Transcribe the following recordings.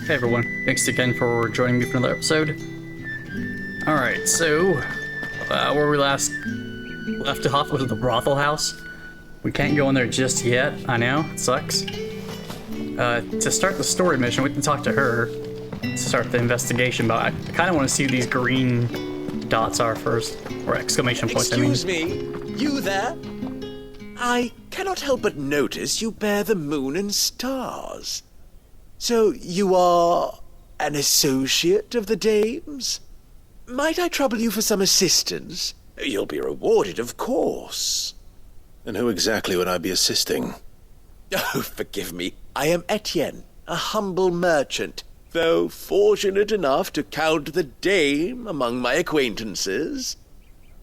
Hey everyone, thanks again for joining me for another episode. Alright, so, where we last left off was the brothel house. We can't go in there just yet, I know, it sucks. To start the story mission, we can talk to her to start the investigation, but I kind of want to see who these green dots are first, or exclamation points, Excuse me, you there? I cannot help but notice you bear the moon and stars. So you are an associate of the dames? Might I trouble you for some assistance? You'll be rewarded, of course. And who exactly would I be assisting? Oh, forgive me. I am Etienne, a humble merchant, though fortunate enough to count the dame among my acquaintances.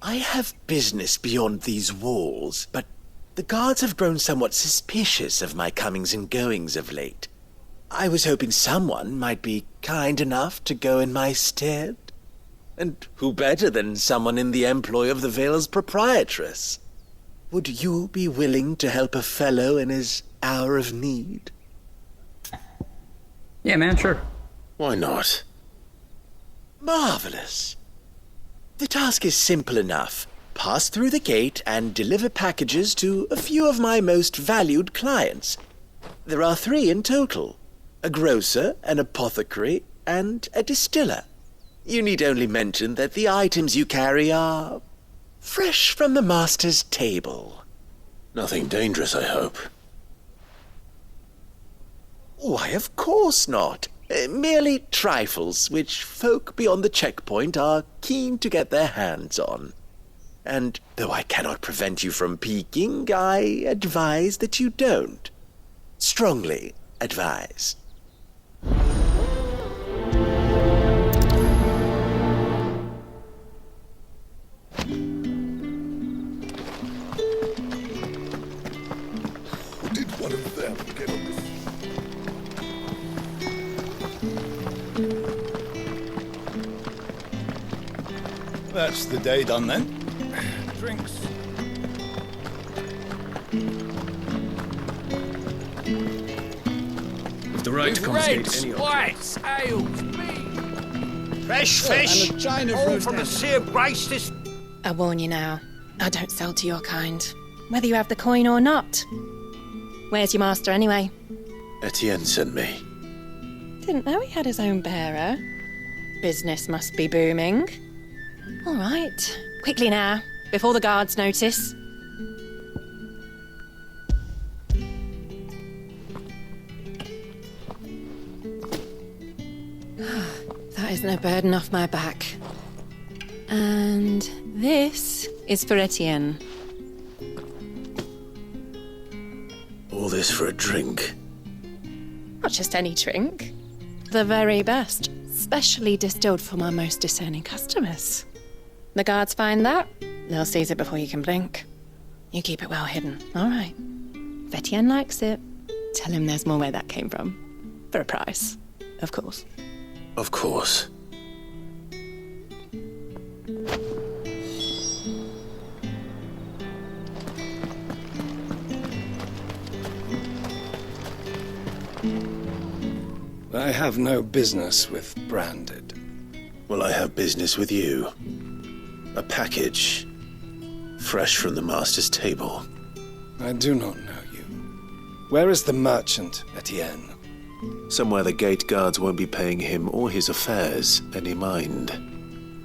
I have business beyond these walls, but the guards have grown somewhat suspicious of my comings and goings of late. I was hoping someone might be kind enough to go in my stead. And who better than someone in the employ of the Vale's proprietress? Would you be willing to help a fellow in his hour of need? Yeah, man, sure. Why not? Marvelous. The task is simple enough. Pass through the gate and deliver packages to a few of my most valued clients. There are 3 in total. A grocer, an apothecary, and a distiller. You need only mention that the items you carry are fresh from the master's table. Nothing dangerous, I hope. Why, of course not. Merely trifles which folk beyond the checkpoint are keen to get their hands on. And though I cannot prevent you from peeking, I advise that you don't. Strongly advise. Did one of them get on this? That's the day done then. Drinks. With the right to confiscate any whites, ales, mead. Fresh fish, and a china all roast from the and- sea of grace this... I warn you now, I don't sell to your kind, whether you have the coin or not. Where's your master anyway? Etienne sent me. Didn't know he had his own bearer. Business must be booming. All right, quickly now, before the guards notice. That is no burden off my back. And this is for Etienne. All this for a drink. Not just any drink. The very best, specially distilled for my most discerning customers. The guards find that, they'll seize it before you can blink. You keep it well hidden, all right? If Etienne likes it, tell him there's more where that came from. For a price, of course. Of course. I have no business with branded. Well, I have business with you. A package. Fresh from the master's table. I do not know you. Where is the merchant, Etienne? Somewhere the gate guards won't be paying him or his affairs any mind.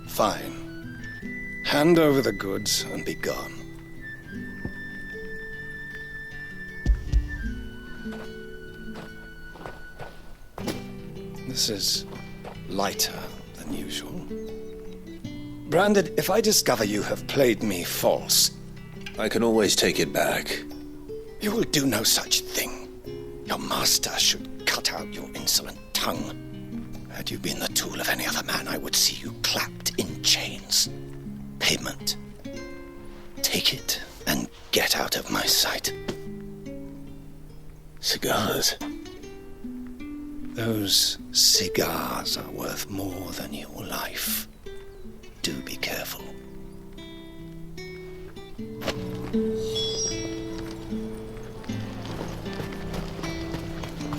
Fine. Hand over the goods and be gone. This is lighter than usual. Branded, if I discover you have played me false, I can always take it back. you will do no such thing. Your master should cut out your insolent tongue. Had you been the tool of any other man, I would see you clapped in chains. Payment. Take it and get out of my sight. Cigars. Those cigars are worth more than your life. Do be careful.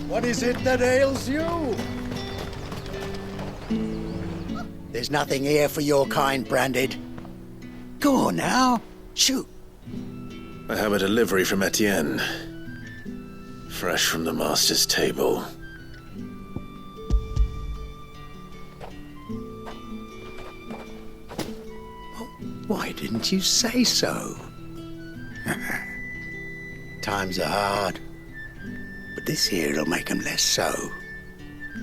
What is it that ails you? There's nothing here for your kind, Branded. Go on now. Shoot. I have a delivery from Etienne. Fresh from the master's table. Why didn't you say so? Times are hard. But this here'll make 'em less so.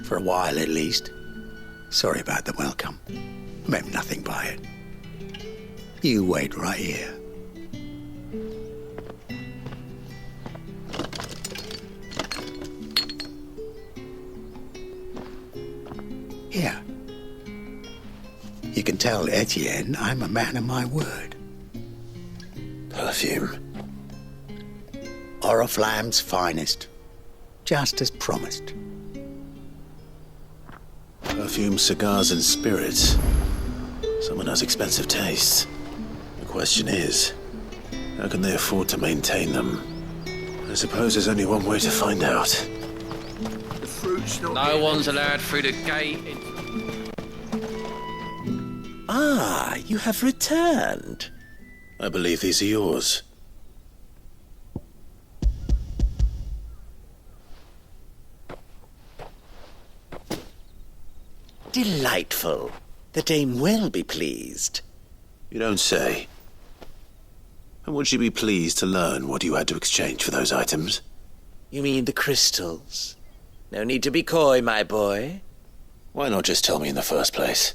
For a while, at least. Sorry about the welcome. Meant nothing by it. You wait right here. Here. You can tell Etienne I'm a man of my word. Perfume. Oriflamme's finest. Just as promised. Perfume, cigars, and spirits. Someone has expensive tastes. The question is, how can they afford to maintain them? I suppose there's only one way to find out. The fruit's not. No one's allowed through the gate. Ah, you have returned. I believe these are yours. Delightful. The dame will be pleased. You don't say. And would she be pleased to learn what you had to exchange for those items? You mean the crystals? No need to be coy, my boy. Why not just tell me in the first place?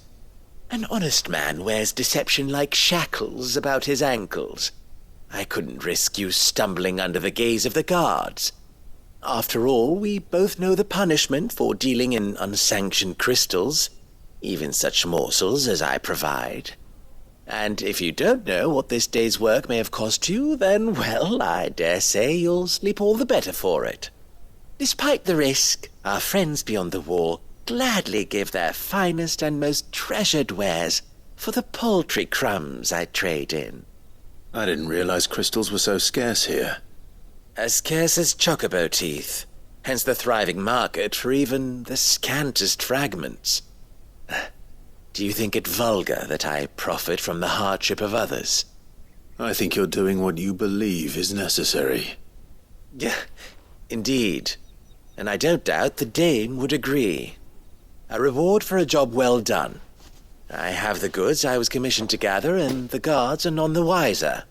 An honest man wears deception like shackles about his ankles. I couldn't risk you stumbling under the gaze of the guards. After all, we both know the punishment for dealing in unsanctioned crystals, even such morsels as I provide. And if you don't know what this day's work may have cost you, then, well, I dare say you'll sleep all the better for it. Despite the risk, our friends beyond the wall gladly give their finest and most treasured wares for the paltry crumbs I trade in. I didn't realize crystals were so scarce here. As scarce as chocobo teeth, hence the thriving market for even the scantest fragments. Do you think it vulgar that I profit from the hardship of others? I think you're doing what you believe is necessary. Yeah, indeed. And I don't doubt the dame would agree. A reward for a job well done. I have the goods I was commissioned to gather, and the guards are none the wiser.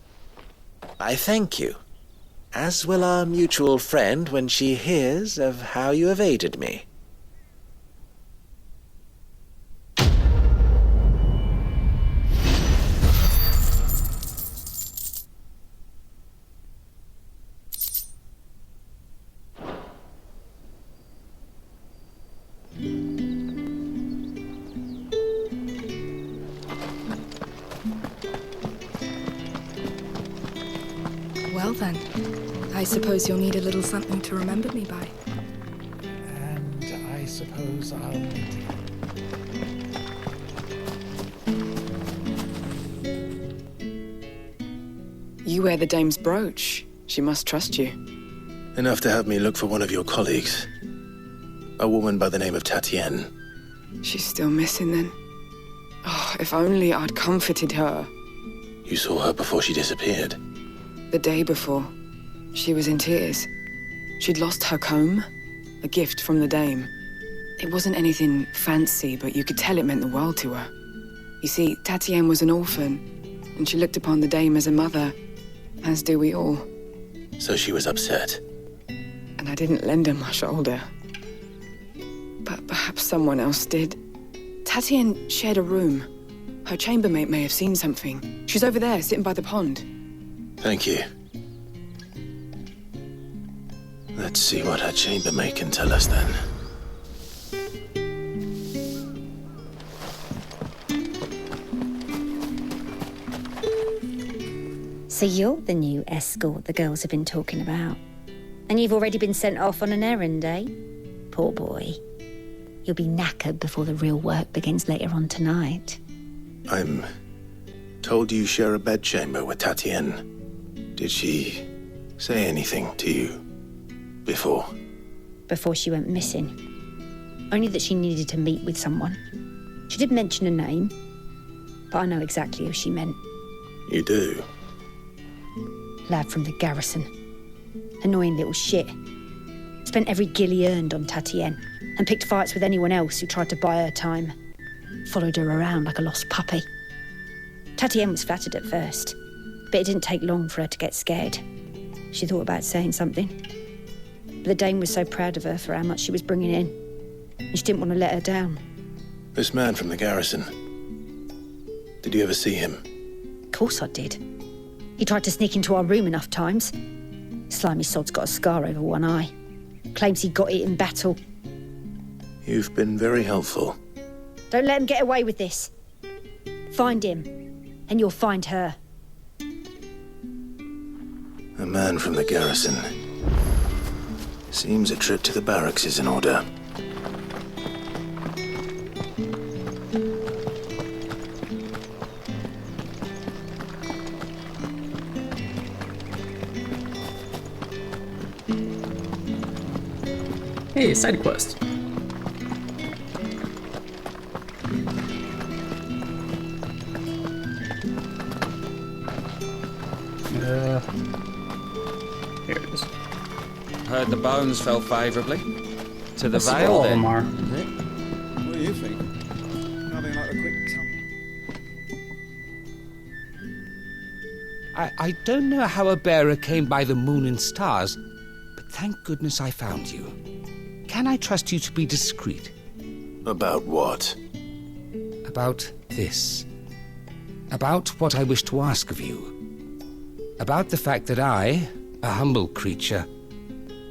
I thank you, as will our mutual friend when she hears of how you have aided me. Well then, I suppose you'll need a little something to remember me by. And I suppose I'll need to. You wear the dame's brooch. She must trust you. Enough to have me look for one of your colleagues. A woman by the name of Tatienne. She's still missing then. Oh, if only I'd comforted her. You saw her before she disappeared. The day before, she was in tears. She'd lost her comb, a gift from the dame. It wasn't anything fancy, but you could tell it meant the world to her. You see, Tatienne was an orphan, and she looked upon the dame as a mother, as do we all. So she was upset. And I didn't lend her my shoulder. But perhaps someone else did. Tatienne shared a room. Her chambermaid may have seen something. She's over there, sitting by the pond. Thank you. Let's see what her chambermaid can tell us then. So you're the new escort the girls have been talking about. And you've already been sent off on an errand, eh? Poor boy. You'll be knackered before the real work begins later on tonight. I'm told you share a bedchamber with Tatienne. Did she say anything to you before? Before she went missing. Only that she needed to meet with someone. She did mention a name, but I know exactly who she meant. You do? Lad from the garrison. Annoying little shit. Spent every guil he earned on Tatienne and picked fights with anyone else who tried to buy her time. Followed her around like a lost puppy. Tatienne was flattered at first, but it didn't take long for her to get scared. She thought about saying something. But the Dame was so proud of her for how much she was bringing in, and she didn't want to let her down. This man from the garrison. Did you ever see him? Of course I did. He tried to sneak into our room enough times. Slimy sod's got a scar over one eye. Claims he got it in battle. You've been very helpful. Don't let him get away with this. Find him, and you'll find her. A man from the garrison. Seems a trip to the barracks is in order. Hey, side quest. Here it is. Heard the bones fell favourably. To the Let's see what Vale, all of then. them are. Is it? What do you think? Nothing like a quick I don't know how a bearer came by the moon and stars, but thank goodness I found you. Can I trust you to be discreet? About what? About this. About what I wish to ask of you. About the fact that I, a humble creature,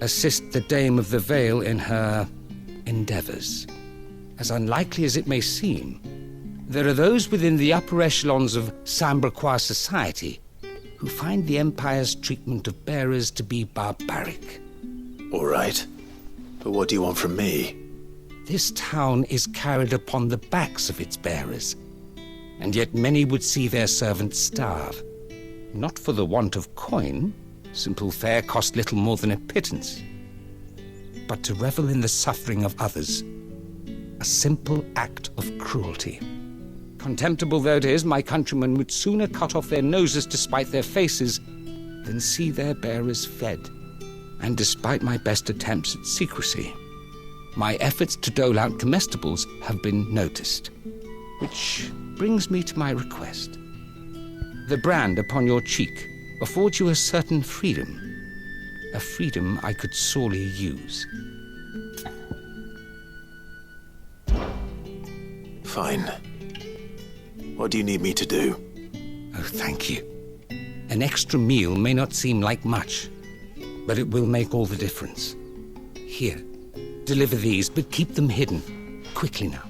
assist the Dame of the Vale in her endeavors. As unlikely as it may seem, there are those within the upper echelons of Sambraquois society who find the Empire's treatment of bearers to be barbaric. All right. But what do you want from me? This town is carried upon the backs of its bearers, and yet many would see their servants starve. Not for the want of coin, simple fare cost little more than a pittance, but to revel in the suffering of others, a simple act of cruelty. Contemptible though it is, my countrymen would sooner cut off their noses to spite their faces than see their bearers fed. And despite my best attempts at secrecy, my efforts to dole out comestibles have been noticed. Which brings me to my request. The brand upon your cheek affords you a certain freedom. A freedom I could sorely use. Fine. What do you need me to do? Oh, thank you. An extra meal may not seem like much, but it will make all the difference. Here, deliver these, but keep them hidden. Quickly now.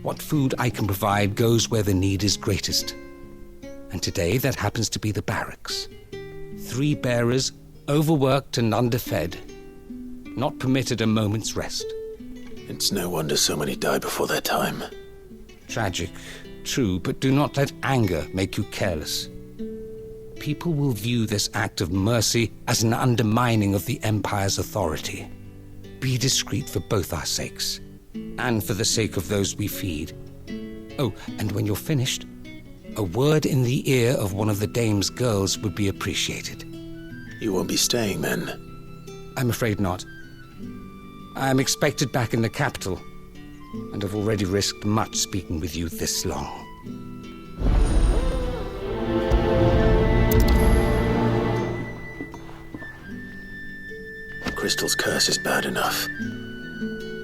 What food I can provide goes where the need is greatest. And today that happens to be the barracks. 3 bearers, overworked and underfed, not permitted a moment's rest. It's no wonder so many die before their time. Tragic, true, but do not let anger make you careless. People will view this act of mercy as an undermining of the Empire's authority. Be discreet for both our sakes, and for the sake of those we feed. Oh, and when you're finished, a word in the ear of one of the Dame's girls would be appreciated. You won't be staying then? I'm afraid not. I'm expected back in the capital, and I've already risked much speaking with you this long. Crystal's curse is bad enough.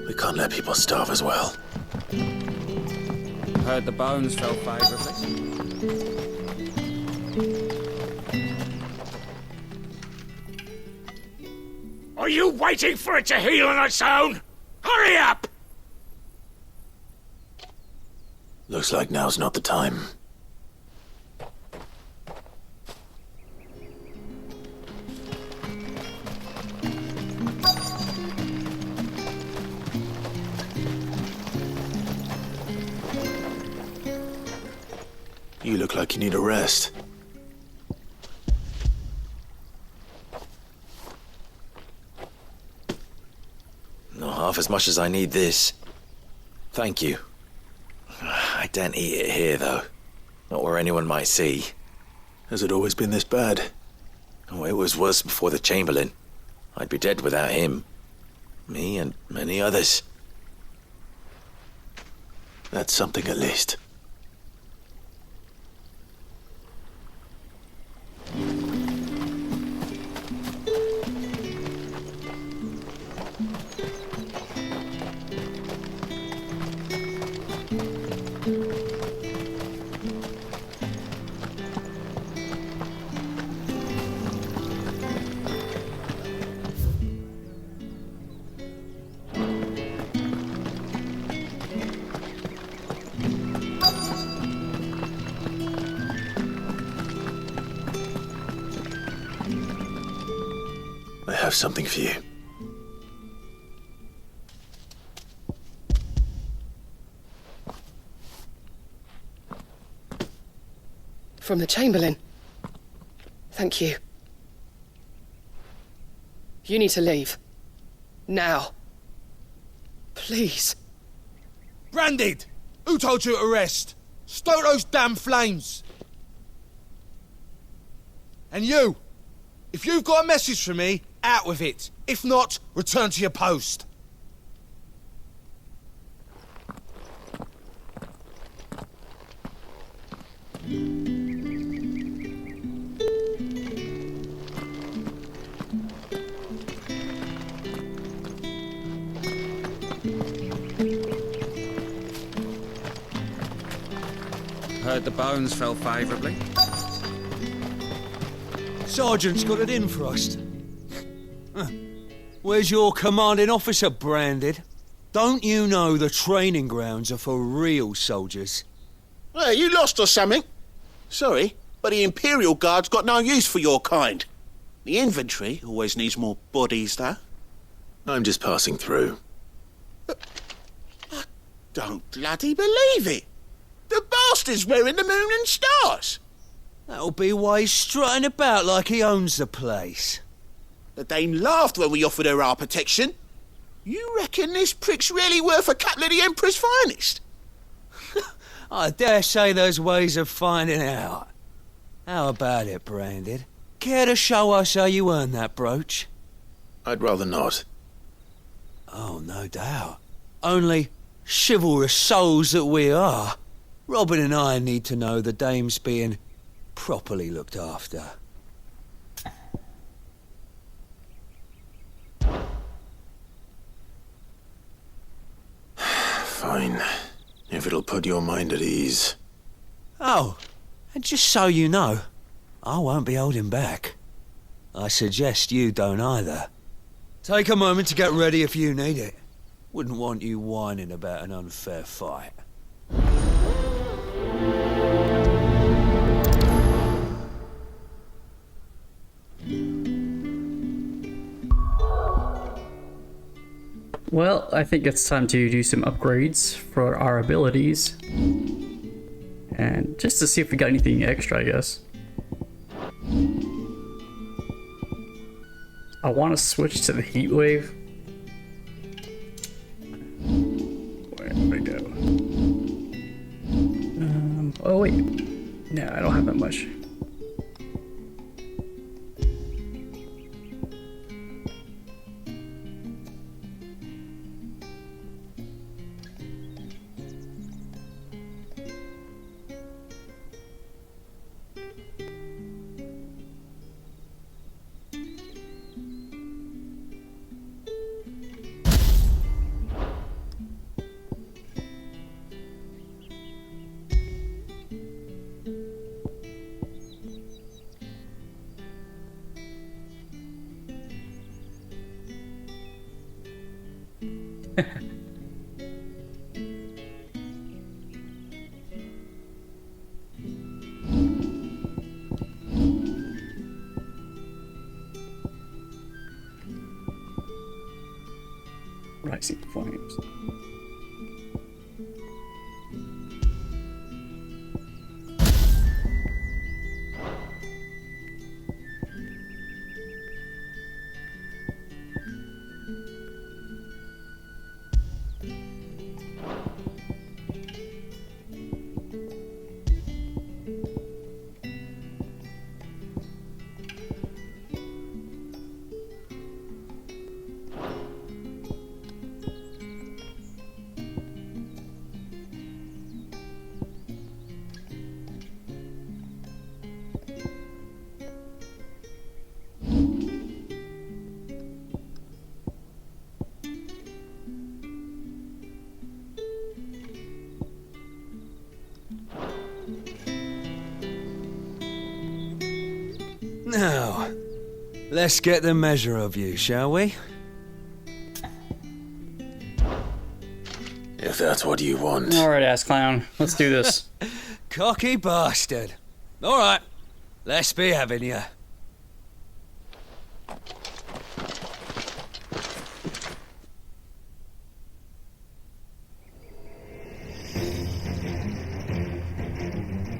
We can't let people starve as well. Heard the bones fell favourably. Are you waiting for it to heal on its own? Hurry up! Looks like now's not the time. You look like you need a rest. Not half as much as I need this. Thank you. I daren't eat it here, though. Not where anyone might see. Has it always been this bad? Oh, it was worse before the Chamberlain. I'd be dead without him. Me and many others. That's something at least. I have something for you. From the Chamberlain. Thank you. You need to leave. Now. Please. Branded! Who told you to rest? Stoke those damn flames! And you! If you've got a message for me, out with it. If not, return to your post. Heard the bones fell favourably. Sergeant's got it in for us. Where's your commanding officer, Branded? Don't you know the training grounds are for real soldiers? Hey, you lost or something? Sorry, but the Imperial Guard's got no use for your kind. The infantry always needs more bodies, though. I'm just passing through. I don't bloody believe it. The bastard's wearing the moon and stars. That'll be why he's strutting about like he owns the place. The Dame laughed when we offered her our protection. You reckon this prick's really worth a couple of the Emperor's finest? I dare say there's ways of finding out. How about it, Branded? Care to show us how you earned that brooch? I'd rather not. Oh, no doubt. Only, chivalrous souls that we are, Robin and I need to know the Dame's being properly looked after. Fine. If it'll put your mind at ease. Oh, and just so you know, I won't be holding back. I suggest you don't either. Take a moment to get ready if you need it. Wouldn't want you whining about an unfair fight. Well, I think it's time to do some upgrades for our abilities. And just to see if we got anything extra, I guess. I want to switch to the heat wave. Where did we go? Oh wait. No, I don't have that much. Rising flames. Let's get the measure of you, shall we? If that's what you want. Alright, ass clown. Let's do this. Cocky bastard. All right, let's be having you.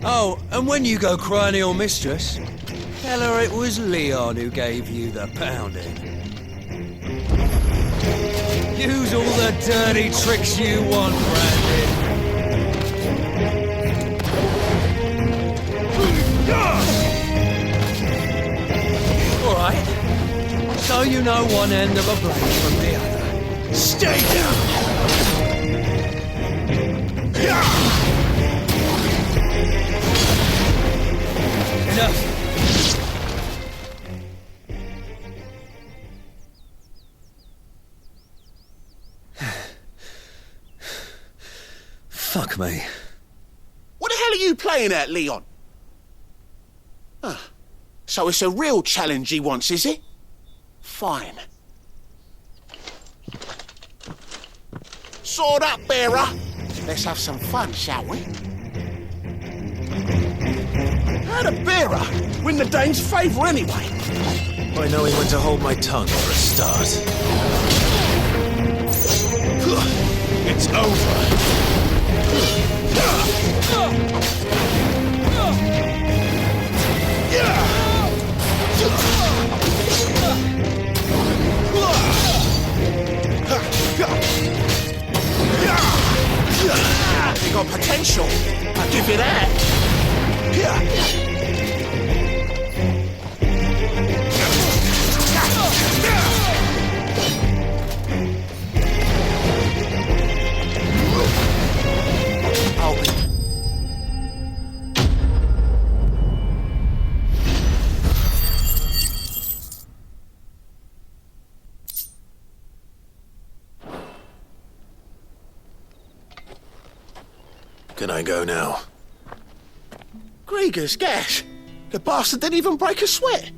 Oh, and when you go crying to your mistress, tell her it was Leon who gave you the pounding. Use all the dirty tricks you want, Brandon. All right. So you know one end of a blade from the other. Stay down. Enough. Fuck me. What the hell are you playing at, Leon? So it's a real challenge he wants, is it? Fine. Sword up, bearer. Let's have some fun, shall we? How'd a bearer win the Dane's favour anyway? By knowing when to hold my tongue for a start. It's over. You got potential. I'll give you that. Can I go now? Grieger's gas. The bastard didn't even break a sweat.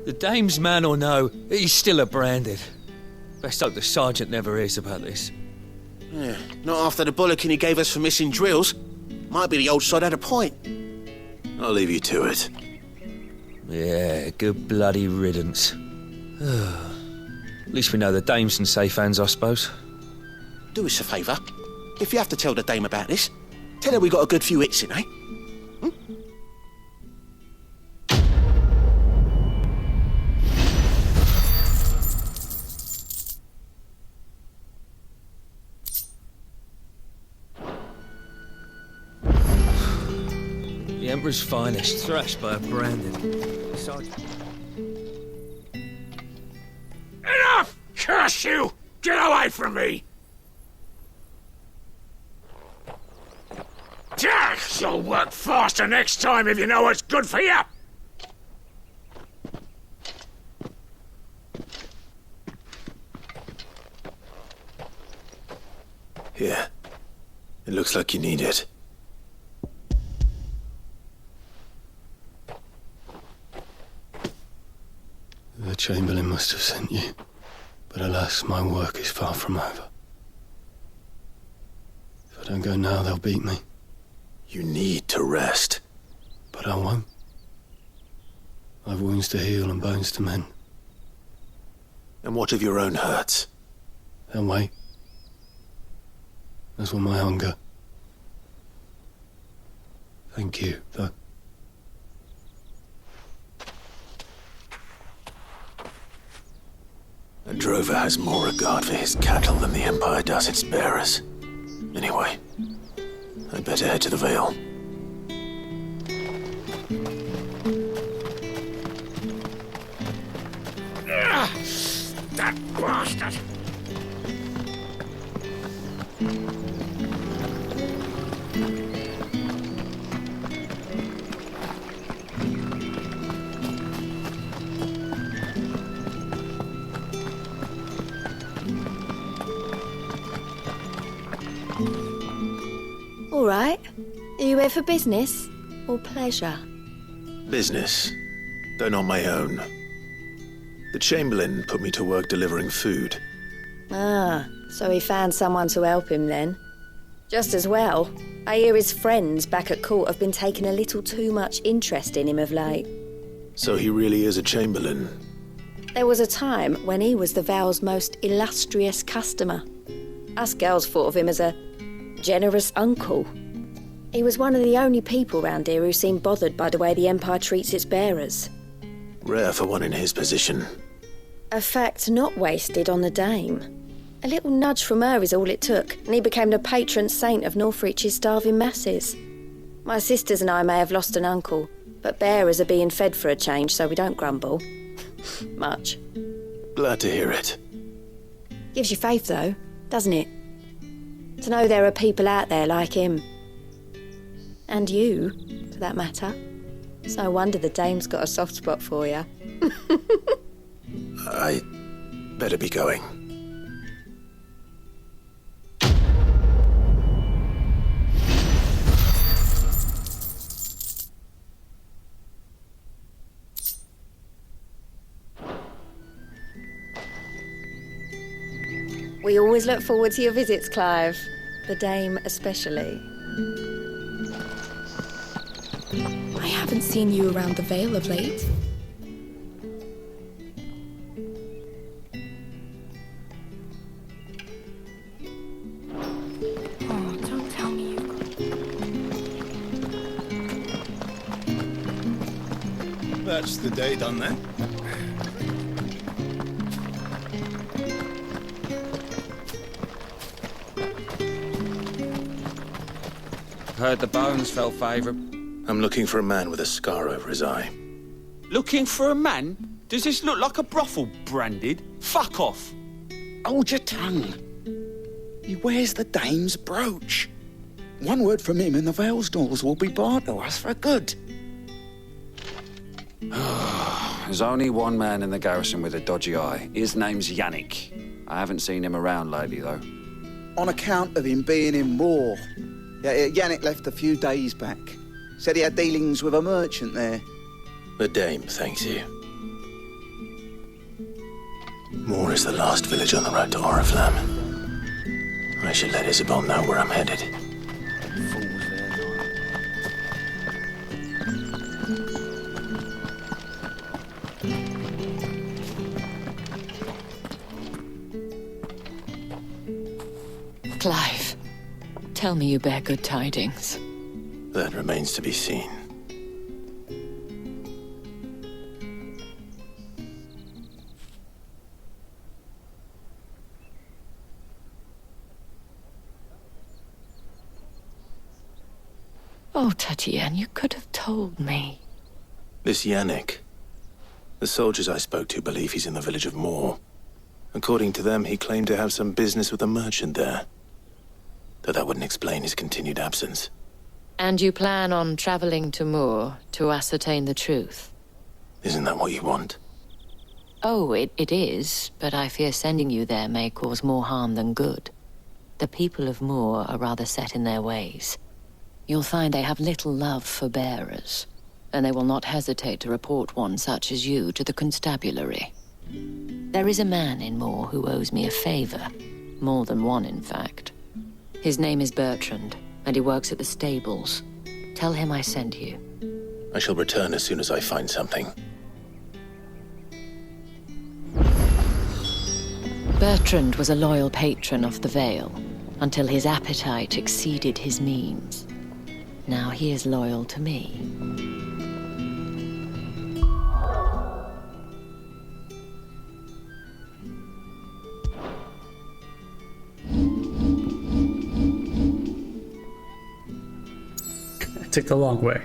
The dame's man or no, he's still a branded. Best hope the sergeant never hears about this. Yeah, not after the bollocking he gave us for missing drills. Might be the old sod had a point. I'll leave you to it. Yeah, good bloody riddance. At least we know the dame's in safe hands, I suppose. Do us a favour. If you have to tell the dame about this, tell her we got a good few hits in, eh? The Emperor's finest, thrashed by a branded. Enough! Curse you! Get away from me! You'll work faster next time if you know what's good for you! Here. It looks like you need it. The Chamberlain must have sent you, but alas, my work is far from over. If I don't go now, they'll beat me. You need to rest. But I won't. I've wounds to heal and bones to mend. And what of your own hurts? They'll wait. As will my hunger. Thank you, though. A drover has more regard for his cattle than the Empire does its bearers. Anyway, I'd better head to the Vale. That bastard! All right. Are you here for business or pleasure? Business. though not my own. The Chamberlain put me to work delivering food. Ah, so he found someone to help him then. Just as well. I hear his friends back at court have been taking a little too much interest in him of late. So he really is a Chamberlain. There was a time when he was the Val's most illustrious customer. Us girls thought of him as a generous uncle. He was one of the only people round here who seemed bothered by the way the Empire treats its bearers. Rare for one in his position. A fact not wasted on the Dame. A little nudge from her is all it took, and he became the patron saint of Northreach's starving masses. My sisters and I may have lost an uncle, but bearers are being fed for a change, so we don't grumble. Much. Glad to hear it. Gives you faith, though, doesn't it? To know there are people out there like him. And you, for that matter. It's no wonder the Dame's got a soft spot for you. I better be going. We always look forward to your visits, Clive. The Dame especially. I haven't seen you around the Vale of late. Oh, don't tell me you've got... That's the day done then. Heard the bones fell favourable. I'm looking for a man with a scar over his eye. Looking for a man? Does this look like a brothel branded? Fuck off! Hold your tongue. He wears the Dame's brooch. One word from him and the Vale's doors will be barred to us for good. There's only one man in the garrison with a dodgy eye. His name's Yannick. I haven't seen him around lately, though. On account of him being in war. Yeah, Yannick left a few days back. Said he had dealings with a merchant there. The Dame thanks you. Moor is the last village on the road to Oriflamme. I should let Isabel know where I'm headed. Clive, tell me you bear good tidings. That remains to be seen. Oh, Tatiane, you could have told me. This Yannick. The soldiers I spoke to believe he's in the village of Moor. According to them, he claimed to have some business with a merchant there. Though that wouldn't explain his continued absence. And you plan on traveling to Moor to ascertain the truth? Isn't that what you want? Oh, it is, but I fear sending you there may cause more harm than good. The people of Moor are rather set in their ways. You'll find they have little love for bearers, and they will not hesitate to report one such as you to the constabulary. There is a man in Moor who owes me a favor. More than one, in fact. His name is Bertrand, and he works at the stables. Tell him I sent you. I shall return as soon as I find something. Bertrand was a loyal patron of the Vale, until his appetite exceeded his means. Now he is loyal to me. I took the long way.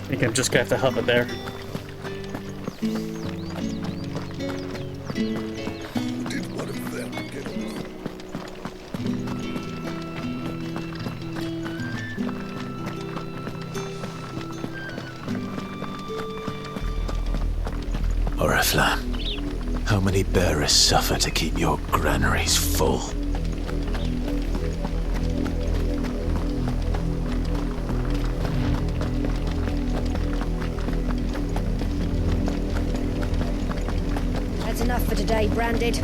think I'm just gonna have to huff it there. Oriflamme, how many bearers suffer to keep your granaries full? That's enough for today, Branded.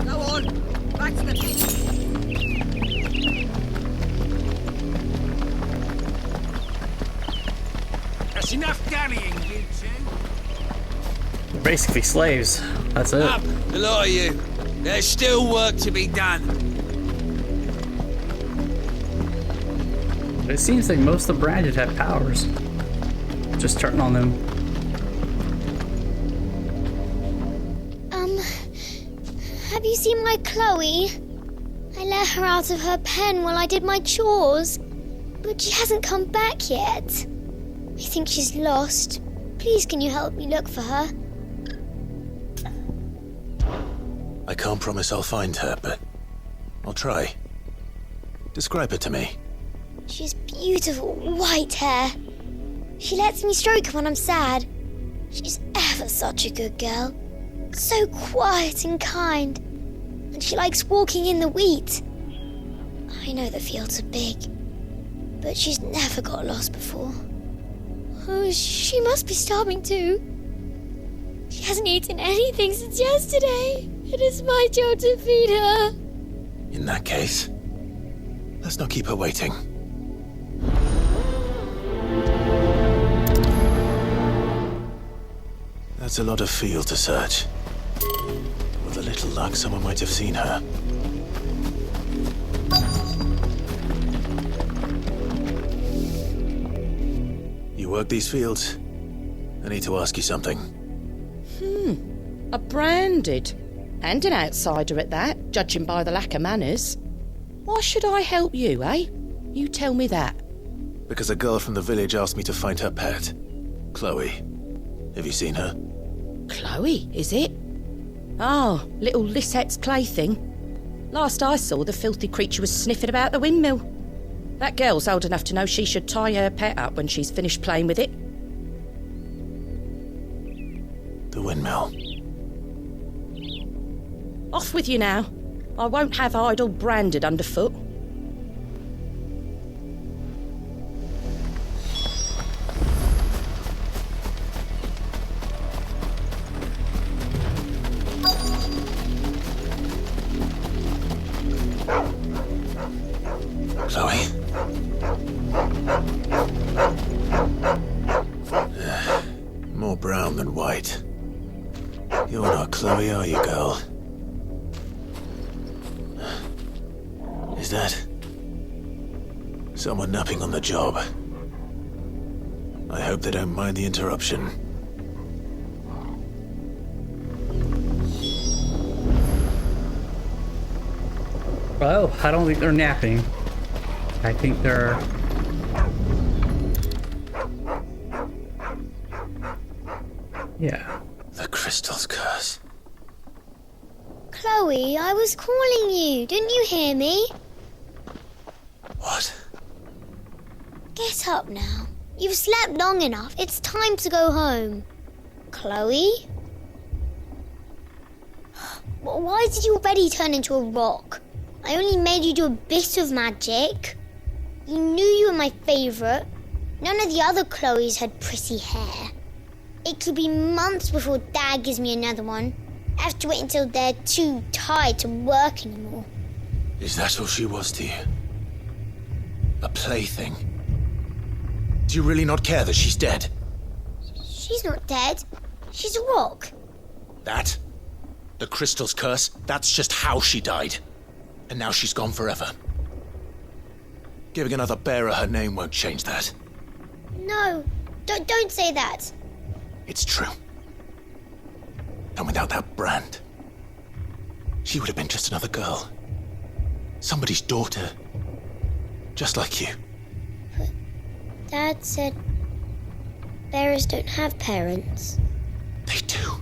Go on, back to the pit. That's enough dallying, you two. They're basically slaves. That's it. Up, the lot of you. There's still work to be done. It seems like most of the branded have powers. Just turn on them. Have you seen my Chloe? I let her out of her pen while I did my chores, but she hasn't come back yet. I think she's lost. Please, can you help me look for her? I can't promise I'll find her, but I'll try. Describe her to me. She has beautiful white hair. She lets me stroke her when I'm sad. She's ever such a good girl. So quiet and kind. And she likes walking in the wheat. I know the fields are big, but she's never got lost before. Oh, she must be starving too. She hasn't eaten anything since yesterday. It is my job to feed her. In that case, let's not keep her waiting. That's a lot of field to search. With a little luck, someone might have seen her. You work these fields? I need to ask you something. A branded. And an outsider at that, judging by the lack of manners. Why should I help you, eh? You tell me that. Because a girl from the village asked me to find her pet, Chloe. Have you seen her? Chloe, is it? Oh, little Lisette's plaything. Last I saw, the filthy creature was sniffing about the windmill. That girl's old enough to know she should tie her pet up when she's finished playing with it. The windmill. Off with you now. I won't have idle branded underfoot. Chloe? More brown than white. You're not Chloe, are you, girl? Is that someone napping on the job? I hope they don't mind the interruption. Well, I don't think they're napping. I think they're... Yeah. The crystal's curse. Chloe, I was calling you. Didn't you hear me? What? Get up now. You've slept long enough. It's time to go home. Chloe? Why did you already turn into a rock? I only made you do a bit of magic. You knew you were my favourite. None of the other Chloes had pretty hair. It could be months before Dad gives me another one. I have to wait until they're too tired to work anymore. Is that all she was to you? A plaything? Do you really not care that she's dead? She's not dead. She's a rock. That? The crystal's curse? That's just how she died. And now she's gone forever. Giving another bearer her name won't change that. No, don't say that. It's true. And without that brand, She would have been just another girl. Somebody's daughter. Just like you. Dad said bearers don't have parents. They do.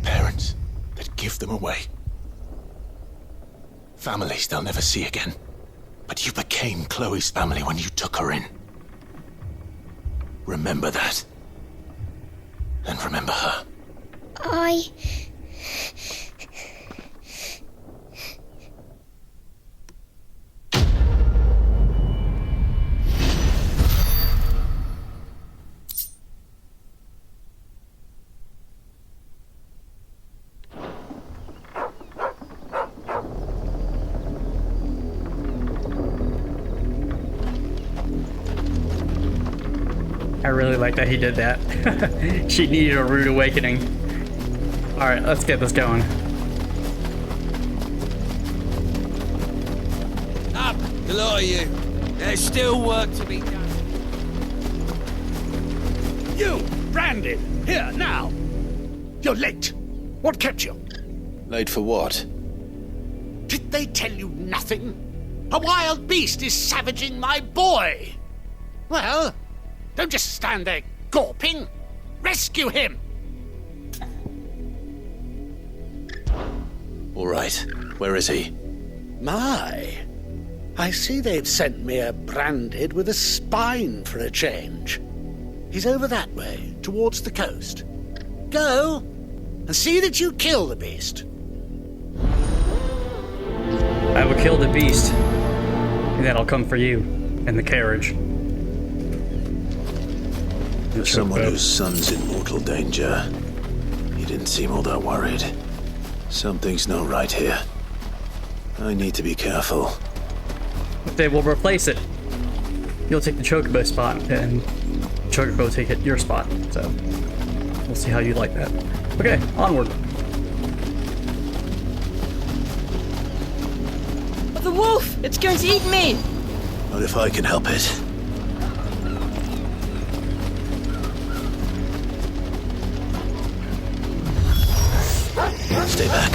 Parents that give them away. Families they'll never see again. But you became Chloe's family when you took her in. Remember that. And remember her. I really like that he did that. She needed a rude awakening. Alright, let's get this going. Up, the lot of you. There's still work to be done. You, Branded, here, now. You're late. What kept you? Late for what? Did they tell you nothing? A wild beast is savaging my boy. Well, don't just stand there gawping. Rescue him! All right. Where is he? My, I see they've sent me a Branded with a spine for a change. He's over that way, towards the coast. Go, and see that you kill the beast. I will kill the beast, and then I'll come for you in the carriage. You're someone whose son's in mortal danger. You didn't seem all that worried. Something's not right here. I need to be careful. But they will replace it. You'll take the chocobo spot, and chocobo will take your spot. So we'll see how you like that. Okay, onward. But the wolf! It's going to eat me! Not if I can help it. Stay back.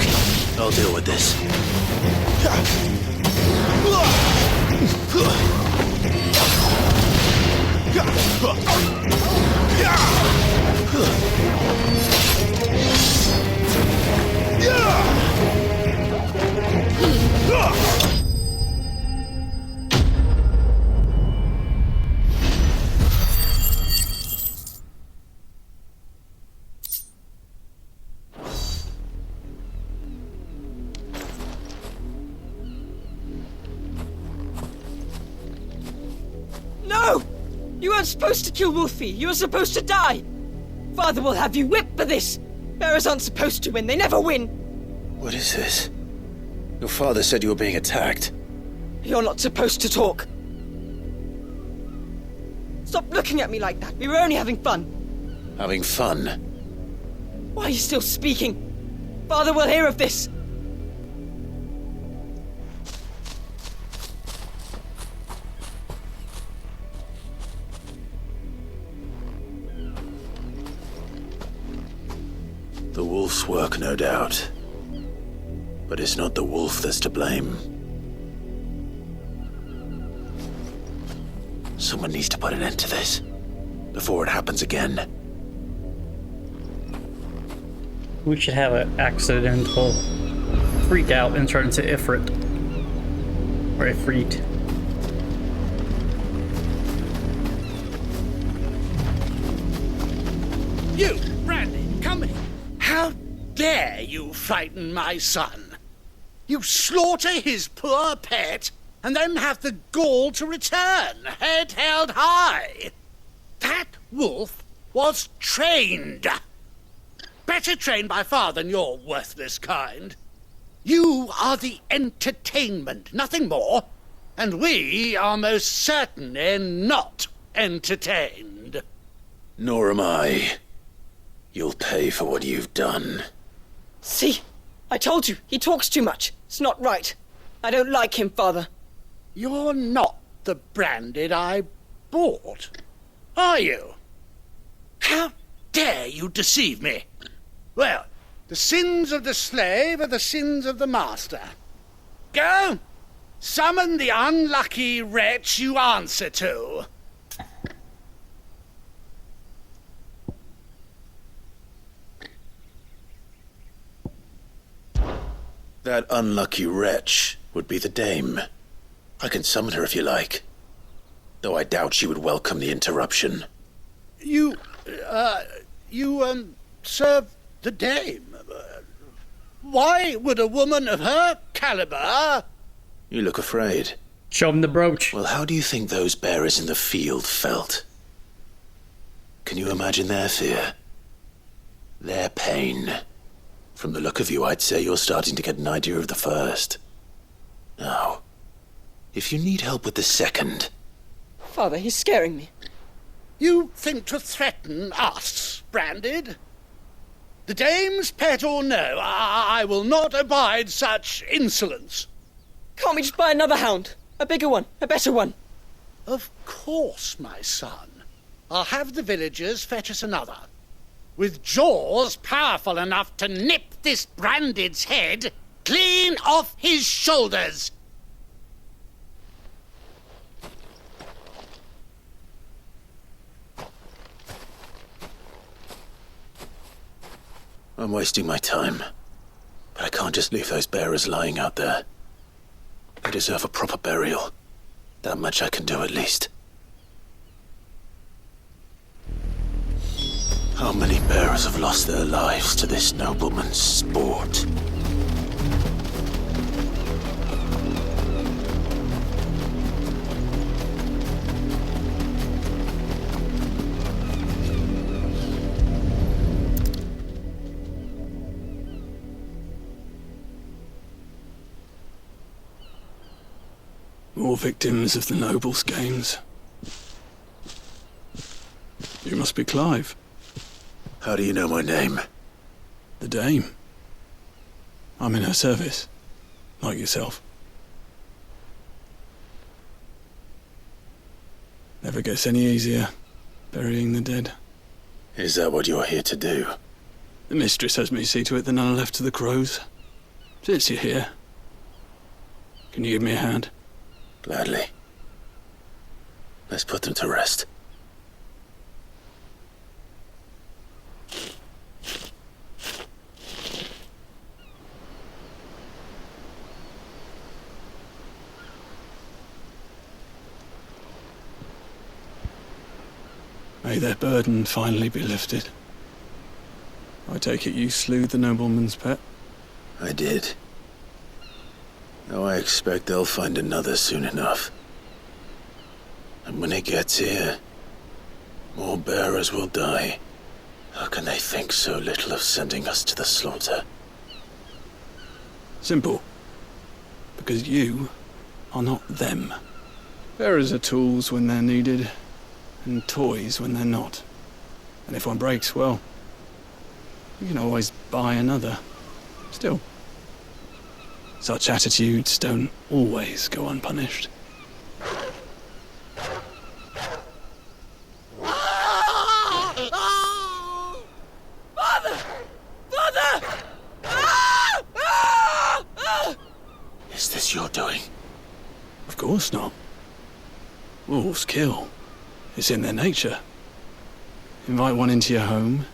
I'll deal with this. No! You weren't supposed to kill Wolfie. You were supposed to die. Father will have you whipped for this. Bearers aren't supposed to win. They never win. What is this? Your father said you were being attacked. You're not supposed to talk. Stop looking at me like that. We were only having fun. Having fun? Why are you still speaking? Father will hear of this. The wolf's work, no doubt. But it's not the wolf that's to blame. Someone needs to put an end to this before it happens again. We should have an accidental freak out and turn into Ifrit. Or Ifrit. You, Branded, come here. How dare you frighten my son? You slaughter his poor pet, and then have the gall to return, head held high. That wolf was trained. Better trained by far than your worthless kind. You are the entertainment, nothing more, and we are most certainly not entertained. Nor am I. You'll pay for what you've done. See? I told you, he talks too much. It's not right. I don't like him, Father. You're not the Branded I bought, are you? How dare you deceive me? Well, The sins of the slave are the sins of the master. Go! Summon the unlucky wretch you answer to. That unlucky wretch would be the dame. I can summon her if you like, though I doubt she would welcome the interruption. You serve the dame. Why would a woman of her caliber... You look afraid. Show him the brooch. Well, how do you think those bearers in the field felt? Can you imagine their fear? Their pain? From the look of you, I'd say you're starting to get an idea of the first. Now, if you need help with the second... Father, he's scaring me. You think to threaten us, Branded? The dame's pet or no, I will not abide such insolence. Can't we just buy another hound? A bigger one, a better one. Of course, my son. I'll have the villagers fetch us another. With jaws powerful enough to nip this Branded's head clean off his shoulders. I'm wasting my time. But I can't just leave those bearers lying out there. They deserve a proper burial. That much I can do at least. How many bearers have lost their lives to this nobleman's sport? More victims of the nobles' games. You must be Clive. How do you know my name? The Dame. I'm in her service, like yourself. Never gets any easier, burying the dead. Is that what you're here to do? The mistress has me see to it that none are left to the crows. Since you're here, can you give me a hand? Gladly. Let's put them to rest. May their burden finally be lifted. I take it you slew the nobleman's pet? I did. Now I expect they'll find another soon enough. And when it gets here, more bearers will die. How can they think so little of sending us to the slaughter? Simple. Because you are not them. Bearers are tools when they're needed, and toys when they're not. And if one breaks, well, you can always buy another. Still, such attitudes don't always go unpunished. Father! Father! Is this your doing? Of course not. Wolves kill. It's in their nature. Invite one into your home,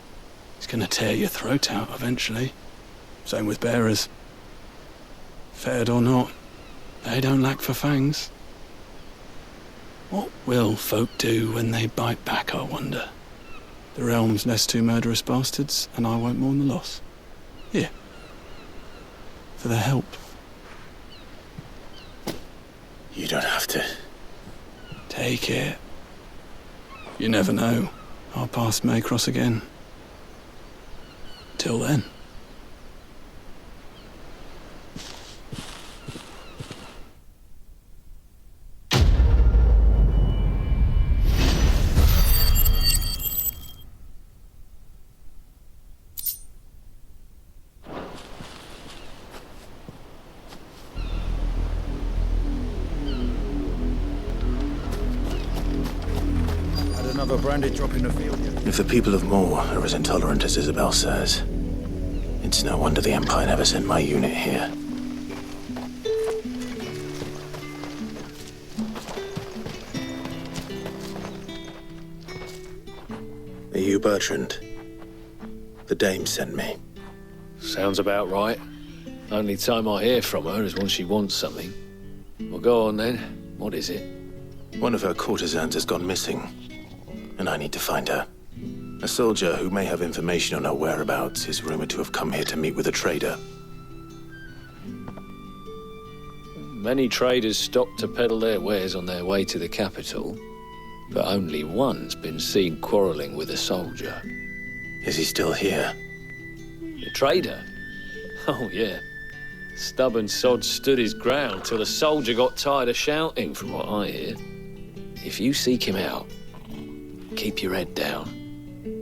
he's gonna tear your throat out eventually. Same with bearers. Fed or not, they don't lack for fangs. What will folk do when they bite back, I wonder? The realm's nest two murderous bastards, and I won't mourn the loss. Here. For their help. You don't have to. Take it. You never know. Our paths may cross again. Till then. Branded drop in the field. If the people of Moor are as intolerant as Isabel says, it It's no wonder the Empire never sent my unit here. Are you Bertrand? The dame sent me. Sounds about right. Only time I hear from her is when she wants something. Well, go on then. What is it? One of her courtesans has gone missing, and I need to find her. A soldier who may have information on her whereabouts is rumored to have come here to meet with a trader. Many traders stop to peddle their wares on their way to the capital, but only one's been seen quarrelling with a soldier. Is he still here? The trader? Oh, yeah. Stubborn sod stood his ground till the soldier got tired of shouting, from what I hear. If you seek him out, keep your head down.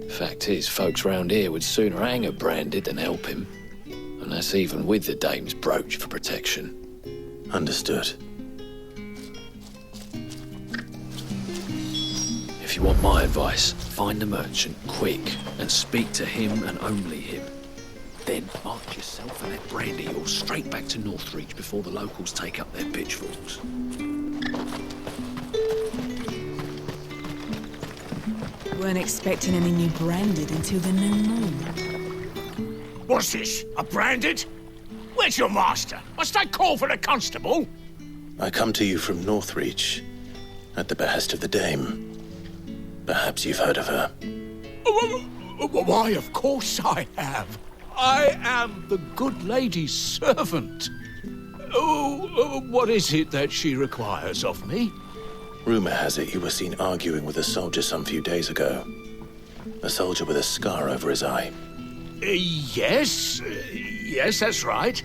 Fact is, folks round here would sooner hang a branded than help him. And that's even with the dame's brooch for protection. Understood. If you want my advice, find the merchant quick and speak to him and only him. Then march yourself and that brandy all straight back to Northreach before the locals take up their pitchforks. Weren't expecting any new branded until the new moon. What's this? A branded? Where's your master? Must I call for the constable? I come to you from Northreach, at the behest of the dame. Perhaps you've heard of her. Why, of course I have. I am the good lady's servant. What is it that she requires of me? Rumor has it you were seen arguing with a soldier some few days ago. A soldier with a scar over his eye. Yes, that's right.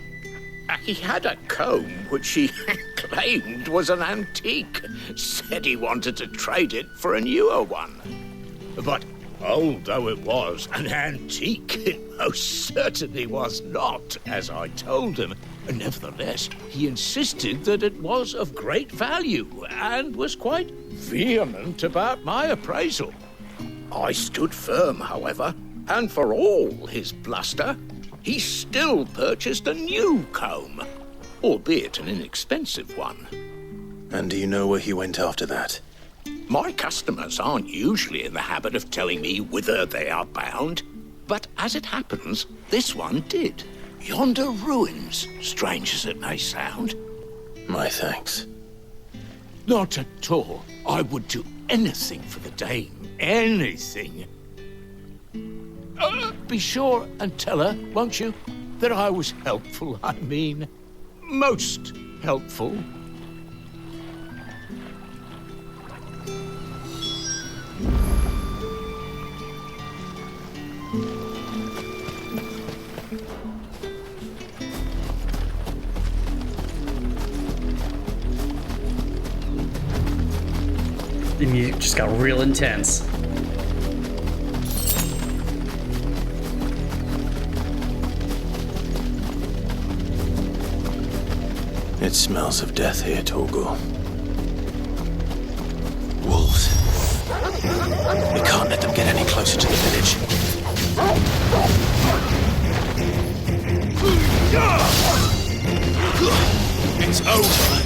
He had a comb which he claimed was an antique. Said he wanted to trade it for a newer one. But old though it was, an antique it most certainly was not, as I told him. Nevertheless, he insisted that it was of great value and was quite vehement about my appraisal. I stood firm, however, and for all his bluster, he still purchased a new comb, albeit an inexpensive one. And do you know where he went after that? My customers aren't usually in the habit of telling me whither they are bound, but as it happens, this one did. Yonder ruins, strange as it may sound. My thanks. Not at all. I would do anything for the dame. Anything. Be sure and tell her, won't you, that I was helpful, I mean. Most helpful. The music just got real intense. It smells of death here, Torgor. Wolves. We can't let them get any closer to the village. It's over.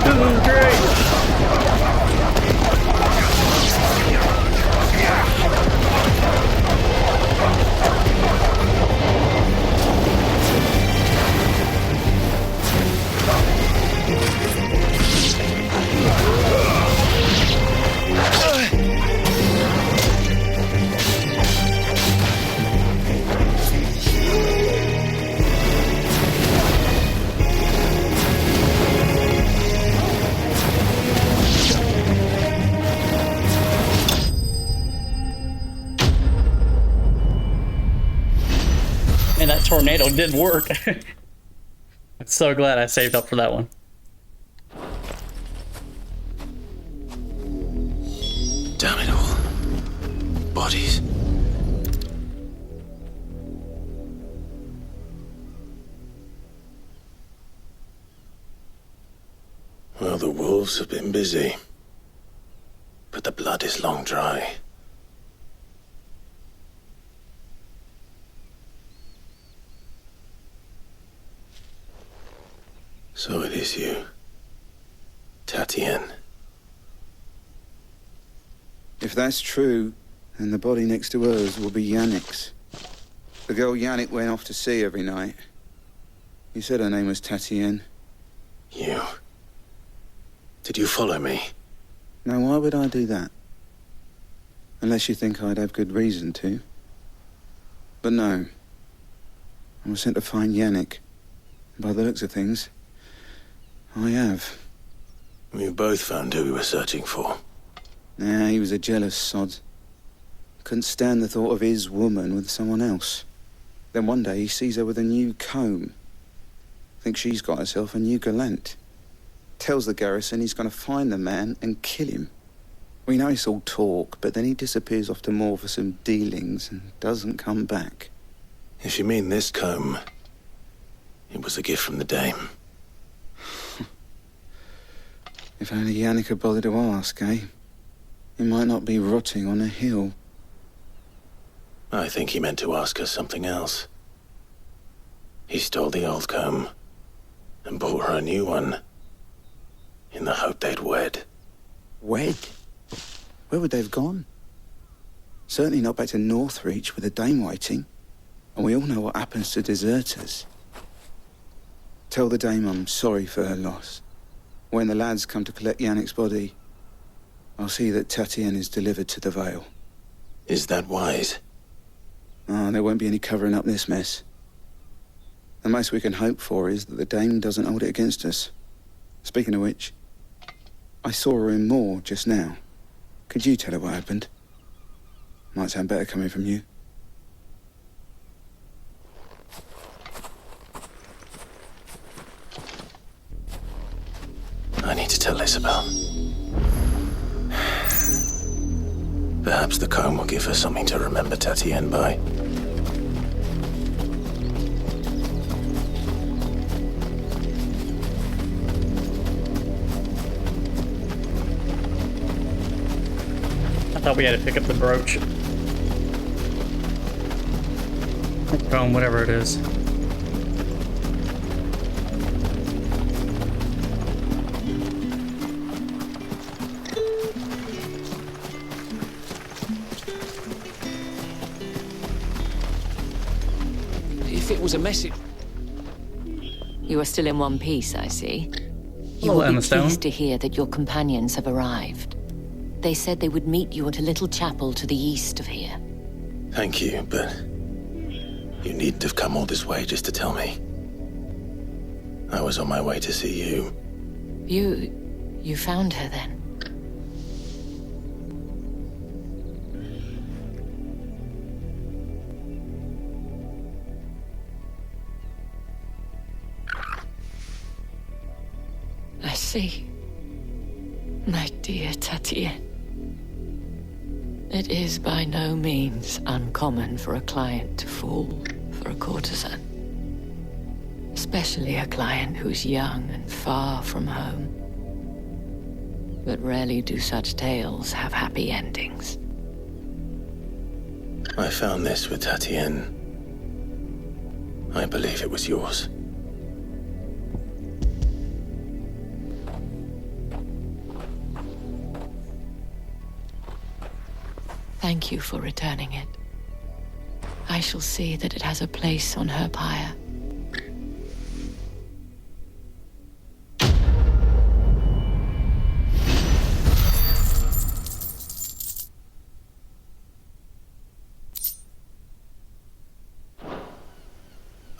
This is great. And that tornado did work. I'm so glad I saved up for that one. Damn it all. Bodies. wolves have been busy, but the blood is long dry. So it is you, Tatienne. If that's true, then the body next to hers will be Yannick's. The girl Yannick went off to see every night. You said her name was Tatienne. You? Did you follow me? Now, why would I do that? Unless you think I'd have good reason to. But no. I was sent to find Yannick. By the looks of things, I have. We both found who we were searching for. Nah, he was a jealous sod. Couldn't stand the thought of his woman with someone else. Then one day he sees her with a new comb. Thinks she's got herself a new gallant. Tells the garrison he's going to find the man and kill him. We know it's all talk, but then he disappears off to Moor for some dealings and doesn't come back. If you mean this comb, it was a gift from the dame. If only Yannick had bothered to ask, eh? He might not be rotting on a hill. I think he meant to ask us something else. He stole the old comb and bought her a new one in the hope they'd wed. Wed? Where would they have gone? Certainly not back to Northreach with the dame waiting. And we all know what happens to deserters. Tell the dame I'm sorry for her loss. When the lads come to collect Yannick's body, I'll see that Tatienne is delivered to the Vale. Is that wise? There won't be any covering up this mess. The most we can hope for is that the dame doesn't hold it against us. Speaking of which, I saw her in Moor just now. Could you tell her what happened? Might sound better coming from you. I need to tell Isabel. Perhaps the comb will give her something to remember Tatienne by. I thought we had to pick up the brooch. Comb, whatever it is. If it was a message... You are still in one piece, I see. You Hello, will be Emma Stone. pleased to hear that your companions have arrived. They said they would meet you at a little chapel to the east of here. Thank you, but you needn't have come all this way just to tell me. I was on my way to see you. You found her then? I see. My dear Tatienne. It is by no means uncommon for a client to fall for a courtesan. Especially a client who's young and far from home. But rarely do such tales have happy endings. I found this with Tatienne. I believe it was yours. Thank you for returning it. I shall see that it has a place on her pyre.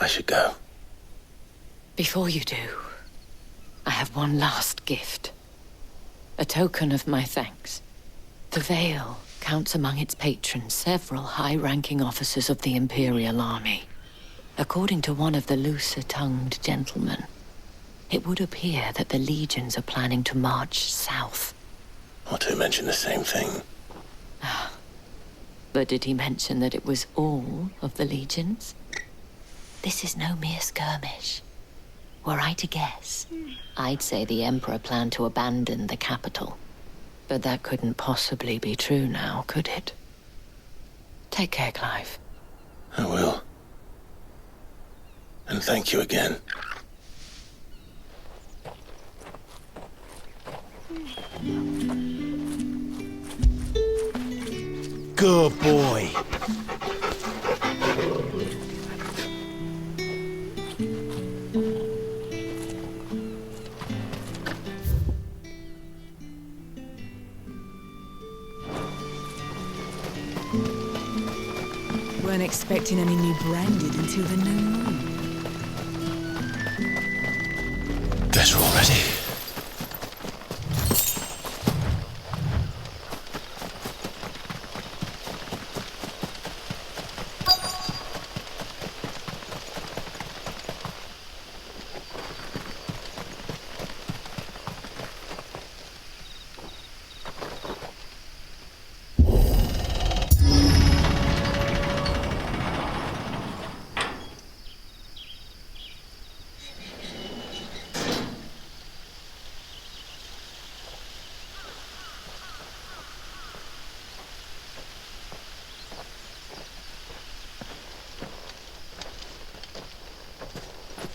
I should go. Before you do, I have one last gift. A token of my thanks. The Vale counts among its patrons several high-ranking officers of the Imperial Army. According to one of the looser-tongued gentlemen, it would appear that the legions are planning to march south. Or to mention the same thing. But did he mention that it was all of the legions? This is no mere skirmish. Were I to guess, I'd say the Emperor planned to abandon the capital. But that couldn't possibly be true now, could it? Take care, Clive. I will. And thank you again. Good boy. Weren't expecting any new branded until the new moon. Guess we're all ready.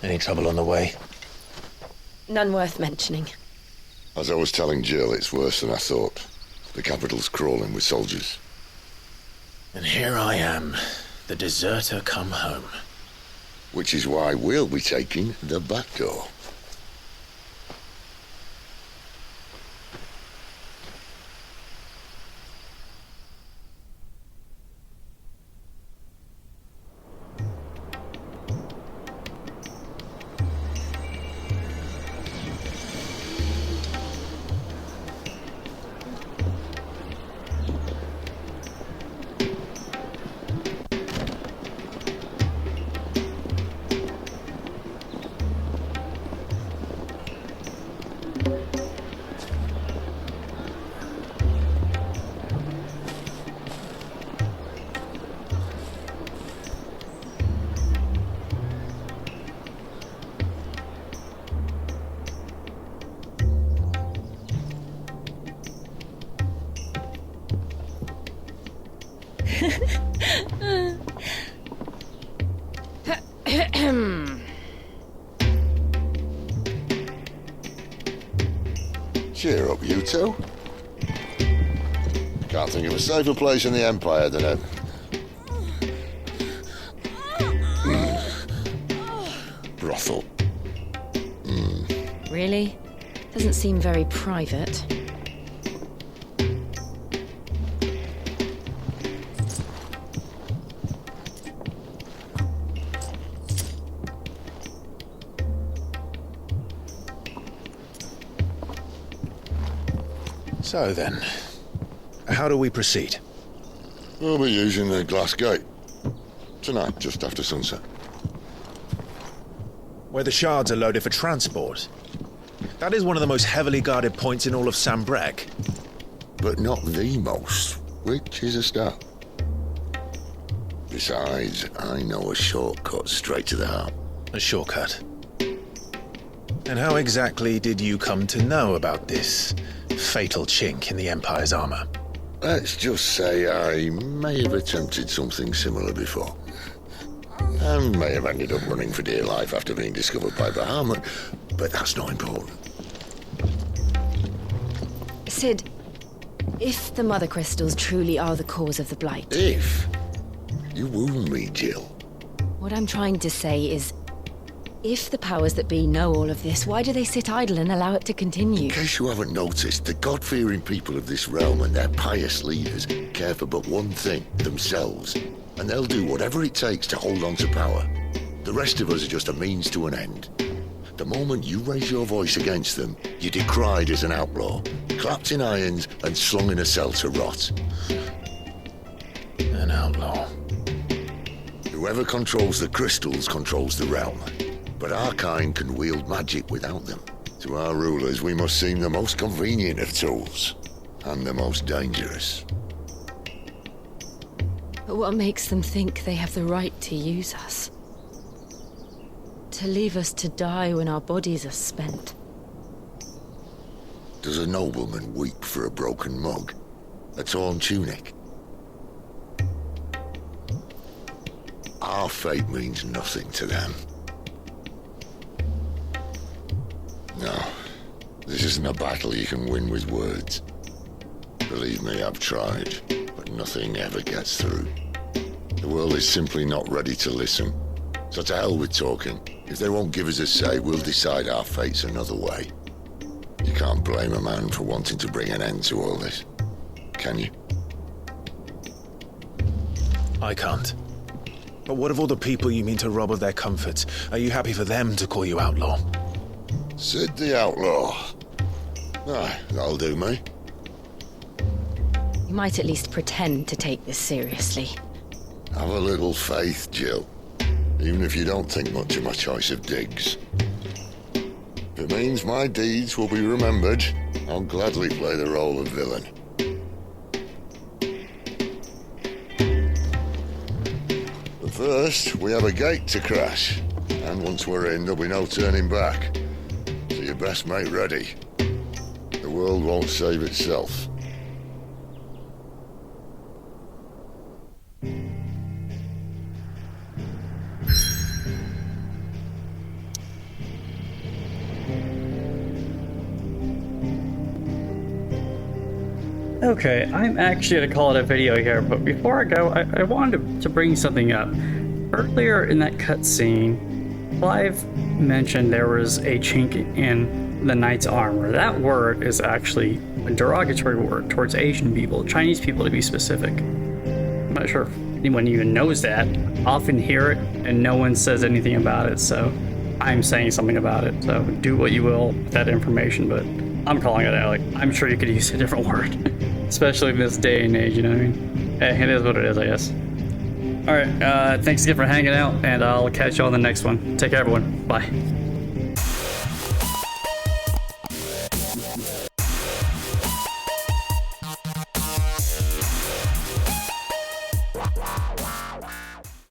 Any trouble on the way? None worth mentioning. As I was telling Jill, it's worse than I thought. The capital's crawling with soldiers. And here I am, the deserter come home. Which is why we'll be taking the back door. Cheer up, you two. Can't think of a safer place in the Empire than a... brothel. Really? Doesn't seem very private. So then, how do we proceed? We'll be using the glass gate. Tonight, just after sunset. Where the shards are loaded for transport. That is one of the most heavily guarded points in all of Sambrec. But not the most, which is a start. Besides, I know a shortcut straight to the heart. A shortcut? And how exactly did you come to know about this fatal chink in the Empire's armor? Let's just say I may have attempted something similar before. And may have ended up running for dear life after being discovered by Bahamut, but that's not important. Sid, if the Mother Crystals truly are the cause of the Blight... If? You wound me, Jill. What I'm trying to say is, if the powers that be know all of this, why do they sit idle and allow it to continue? In case you haven't noticed, the God-fearing people of this realm and their pious leaders care for but one thing, themselves. And they'll do whatever it takes to hold on to power. The rest of us are just a means to an end. The moment you raise your voice against them, you're decried as an outlaw, clapped in irons and slung in a cell to rot. An outlaw. Whoever controls the crystals controls the realm. But our kind can wield magic without them. To our rulers, we must seem the most convenient of tools, and the most dangerous. But what makes them think they have the right to use us? To leave us to die when our bodies are spent. Does a nobleman weep for a broken mug? A torn tunic? Our fate means nothing to them. No, this isn't a battle you can win with words. Believe me, I've tried, but nothing ever gets through. The world is simply not ready to listen. So to hell with talking. If they won't give us a say, we'll decide our fates another way. You can't blame a man for wanting to bring an end to all this, can you? I can't. But what of all the people you mean to rob of their comforts? Are you happy for them to call you outlaw? Sid the Outlaw. Aye, that'll do me. You might at least pretend to take this seriously. Have a little faith, Jill. Even if you don't think much of my choice of digs. If it means my deeds will be remembered, I'll gladly play the role of villain. But first, we have a gate to crash. And once we're in, there'll be no turning back. So you best make ready. The world won't save itself. Okay, I'm actually gonna call it a video here, but before I go, I wanted to bring something up. Earlier in that cutscene, Clive mentioned there was a chink in the knight's armor. That word is actually a derogatory word towards Asian people, Chinese people to be specific. I'm not sure if anyone even knows that. I often hear it and no one says anything about it, so I'm saying something about it. So do what you will with that information, but I'm calling it out. Like, I'm sure you could use a different word. Especially in this day and age, you know what I mean? It is what it is, I guess. Alright, thanks again for hanging out, and I'll catch you on the next one. Take care, everyone. Bye.